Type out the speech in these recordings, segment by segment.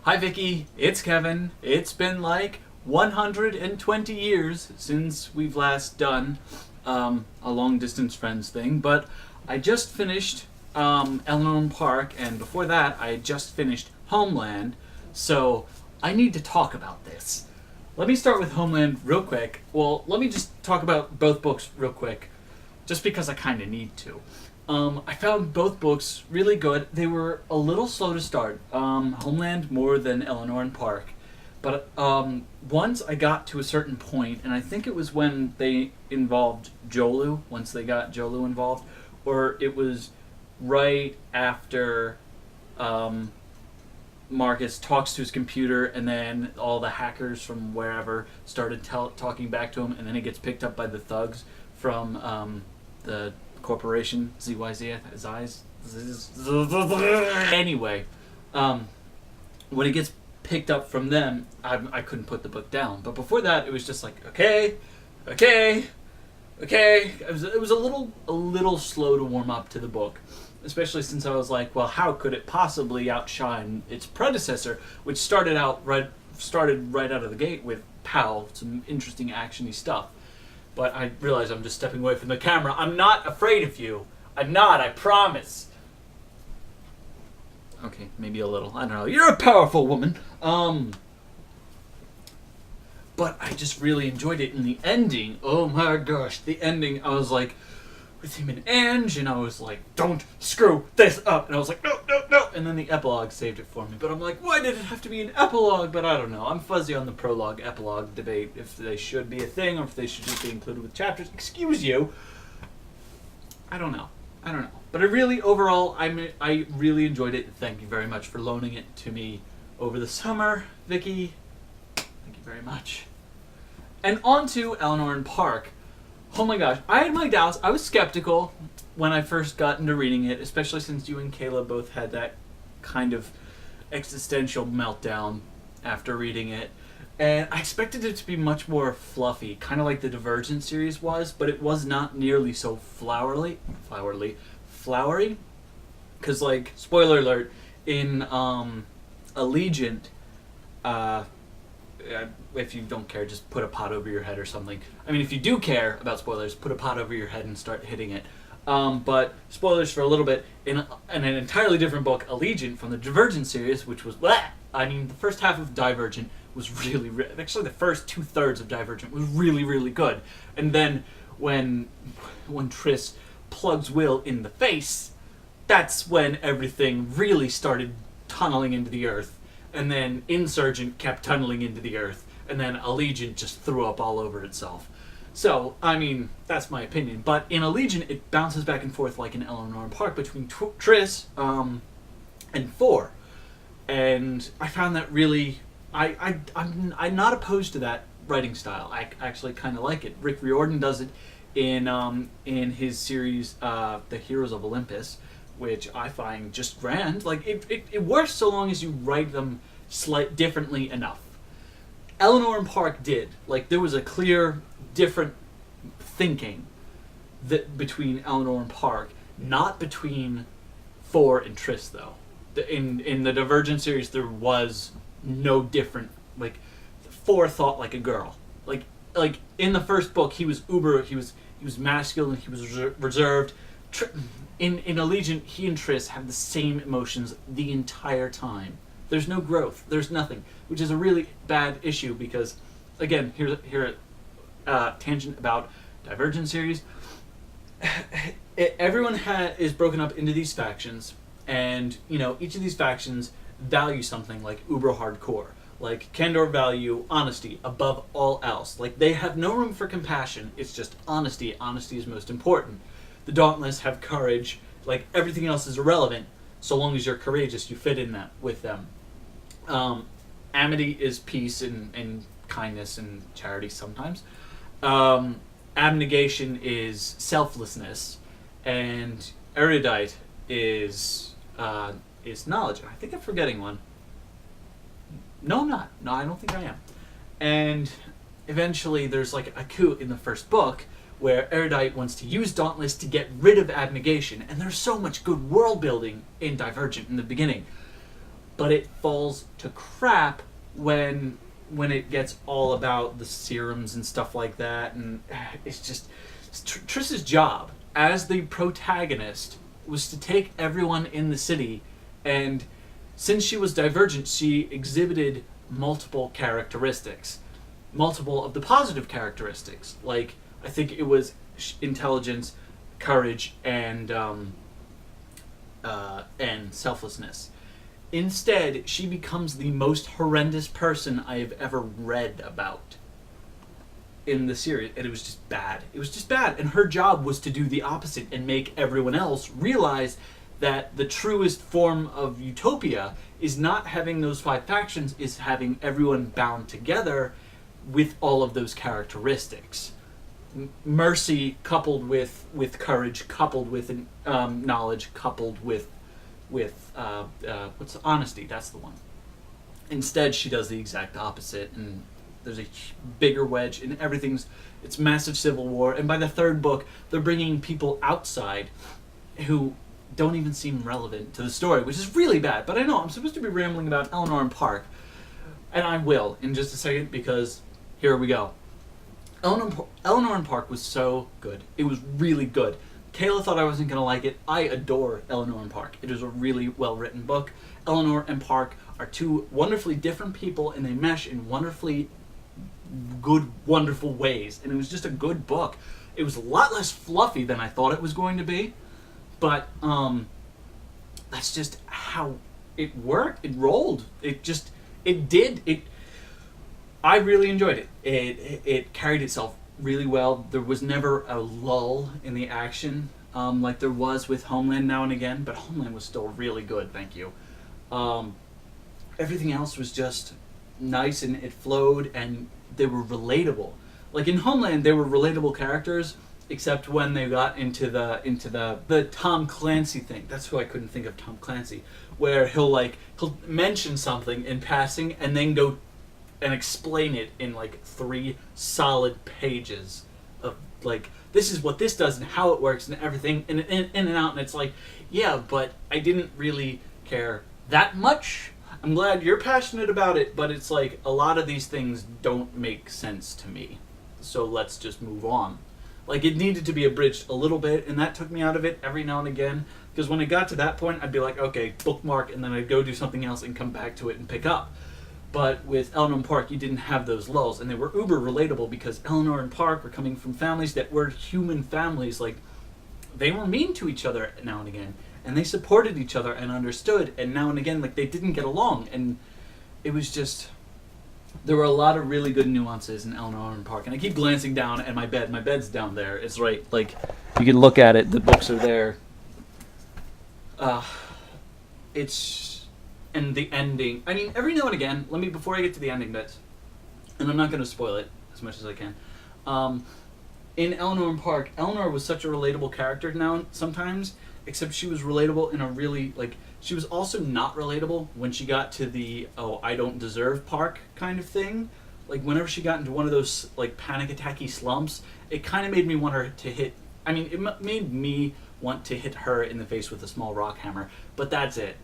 Hi Vicky, it's Kevin. It's been like 120 years since we've last done a long distance friends thing, but I just finished Eleanor Park, and before that I just finished Homeland, so I need to talk about this. Let me start with Homeland real quick. Well, let me just talk about both books real quick, just because I kind of need to. I found both books really good. They were a little slow to start. Homeland more than Eleanor and Park. But once I got to a certain point, and I think it was when they involved Jolu, once they got Jolu involved, or it was right after Marcus talks to his computer, and then all the hackers from wherever started talking back to him, and then it gets picked up by the thugs from the corporation, ZYZ, anyway, when it gets picked up from them, I couldn't put the book down. But before that, it was just like, okay. It was a little slow to warm up to the book, especially since I was like, well, how could it possibly outshine its predecessor, which started right out of the gate with POW, some interesting actiony stuff. But I realize I'm just stepping away from the camera. I'm not afraid of you. I'm not, I promise. Okay, maybe a little. I don't know. You're a powerful woman. But I just really enjoyed it. In the ending, oh my gosh, the ending, I was like, with him and Ange, and I was like, don't screw this up. And I was like, no. And then the epilogue saved it for me. But I'm like, why did it have to be an epilogue? But I don't know. I'm fuzzy on the prologue, epilogue debate, if they should be a thing or if they should just be included with chapters. Excuse you. I don't know. But I really really enjoyed it. Thank you very much for loaning it to me over the summer, Vicky. Thank you very much. And on to Eleanor and Park. Oh my gosh, I had my doubts. I was skeptical when I first got into reading it, especially since you and Kayla both had that kind of existential meltdown after reading it. And I expected it to be much more fluffy, kind of like the Divergent series was, but it was not nearly so flowery. Because, like, spoiler alert, in Allegiant, if you don't care, just put a pot over your head or something. I mean, if you do care about spoilers, put a pot over your head and start hitting it. But spoilers for a little bit, in an entirely different book, Allegiant, from the Divergent series, which was, the first half of Divergent was actually the first 2/3 of Divergent was really, really good. And then when Triss plugs Will in the face, that's when everything really started tunneling into the earth. And then Insurgent kept tunneling into the earth, and then Allegiant just threw up all over itself. So, I mean, that's my opinion. But in Allegiant, it bounces back and forth like in Eleanor and Park between Triss and Four. And I found that really... I'm not opposed to that writing style. I actually kind of like it. Rick Riordan does it in his series, The Heroes of Olympus, which I find just grand. Like, it works so long as you write them differently enough. Eleanor and Park did. Like, there was a clear, different thinking between Eleanor and Park, not between Four and Triss, though. In the Divergent series, there was no different. Like, Four thought like a girl. Like in the first book, he was he was masculine, he was reserved. In Allegiant, he and Triss have the same emotions the entire time. There's no growth. There's nothing, which is a really bad issue because, again, here tangent about Divergent series. Everyone is broken up into these factions, and each of these factions value something like uber hardcore. Like Kandor value honesty above all else. Like they have no room for compassion. It's just honesty. Honesty is most important. The Dauntless have courage. Like everything else is irrelevant. So long as you're courageous, you fit in that with them. Amity is peace and kindness and charity sometimes. Abnegation is selflessness, and erudite is knowledge. I think I'm forgetting one. No, I'm not. No, I don't think I am. And eventually there's like a coup in the first book where Erudite wants to use Dauntless to get rid of abnegation. And there's so much good world building in Divergent in the beginning. but it falls to crap when it gets all about the serums and stuff like that, and it's just Triss's job as the protagonist was to take everyone in the city, and since she was Divergent, she exhibited multiple characteristics, multiple of the positive characteristics, like I think it was intelligence, courage, and selflessness. Instead, she becomes the most horrendous person I have ever read about in the series, and it was just bad. It was just bad, and her job was to do the opposite and make everyone else realize that the truest form of utopia is not having those 5 factions, is having everyone bound together with all of those characteristics. Mercy coupled with courage, coupled with knowledge, coupled with what's honesty? That's the one. Instead, she does the exact opposite, and there's a bigger wedge, and it's massive civil war. And by the 3rd book, they're bringing people outside who don't even seem relevant to the story, which is really bad. But I know I'm supposed to be rambling about Eleanor and Park, and I will in just a second, because here we go. Eleanor and Park was so good. It was really good. Kayla thought I wasn't going to like it. I adore Eleanor and Park. It is a really well-written book. Eleanor and Park are 2 wonderfully different people, and they mesh in wonderfully good, wonderful ways. And it was just a good book. It was a lot less fluffy than I thought it was going to be, but that's just how it worked. It rolled. I really enjoyed it. It carried itself really well. There was never a lull in the action like there was with Homeland now and again, but Homeland was still really good, thank you. Everything else was just nice, and it flowed, and they were relatable. Like in Homeland, they were relatable characters, except when they got into the Tom Clancy thing. That's who I couldn't think of, Tom Clancy, where he'll mention something in passing and then go and explain it in 3 solid pages of this is what this does and how it works and everything, and in and out, and it's yeah, but I didn't really care that much. I'm glad you're passionate about it, but it's a lot of these things don't make sense to me, so let's just move on. It needed to be abridged a little bit, and that took me out of it every now and again, because when it got to that point, I'd be okay, bookmark, and then I'd go do something else and come back to it and pick up. But with Eleanor and Park, you didn't have those lulls, and they were uber relatable, because Eleanor and Park were coming from families that were human families. They were mean to each other now and again, and they supported each other and understood, and now and again, they didn't get along, and it was just, there were a lot of really good nuances in Eleanor and Park. And I keep glancing down at my bed. My bed's down there. It's right, you can look at it. The books are there. And the ending. I mean, every now and again, before I get to the ending bits, and I'm not going to spoil it as much as I can, in Eleanor and Park, Eleanor was such a relatable character now sometimes, except she was relatable in a really, she was also not relatable when she got to the, I don't deserve Park kind of thing. Whenever she got into one of those, panic attacky slumps, it kind of made me want her to hit, it made me want to hit her in the face with a small rock hammer, but that's it.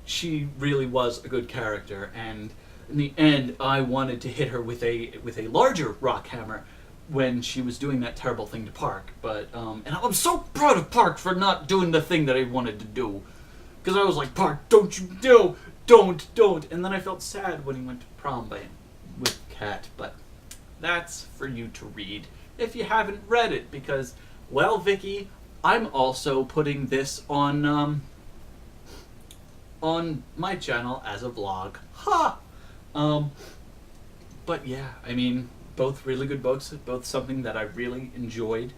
She really was a good character, and in the end, I wanted to hit her with a larger rock hammer when she was doing that terrible thing to Park. But and I'm so proud of Park for not doing the thing that I wanted to do, because I was like, Park, don't you do, don't, and then I felt sad when he went to prom with Kat. But that's for you to read if you haven't read it, because, well, Vicky, I'm also putting this on my channel as a vlog. Ha! But yeah, both really good books, both something that I really enjoyed.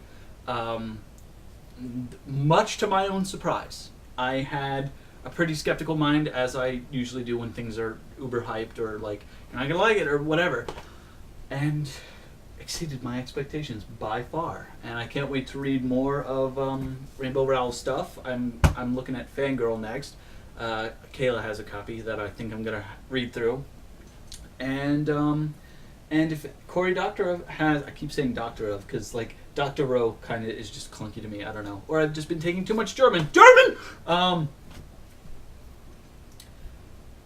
Much to my own surprise, I had a pretty skeptical mind, as I usually do when things are uber hyped or you're not gonna like it or whatever, and exceeded my expectations by far. And I can't wait to read more of Rainbow Rowell stuff. I'm looking at Fangirl next. Kayla has a copy that I think I'm gonna read through, and if Cory Doctorow has, I keep saying Doctorow because Doctorow kind of is just clunky to me. I don't know, or I've just been taking too much German.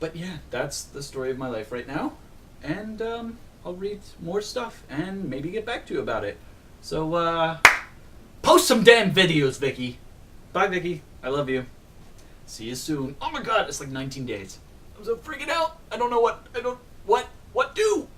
But yeah, that's the story of my life right now. And I'll read more stuff and maybe get back to you about it. So, post some damn videos, Vicky. Bye, Vicky. I love you. See you soon. Oh my god, it's like 19 days. I'm so freaking out. I don't know what do.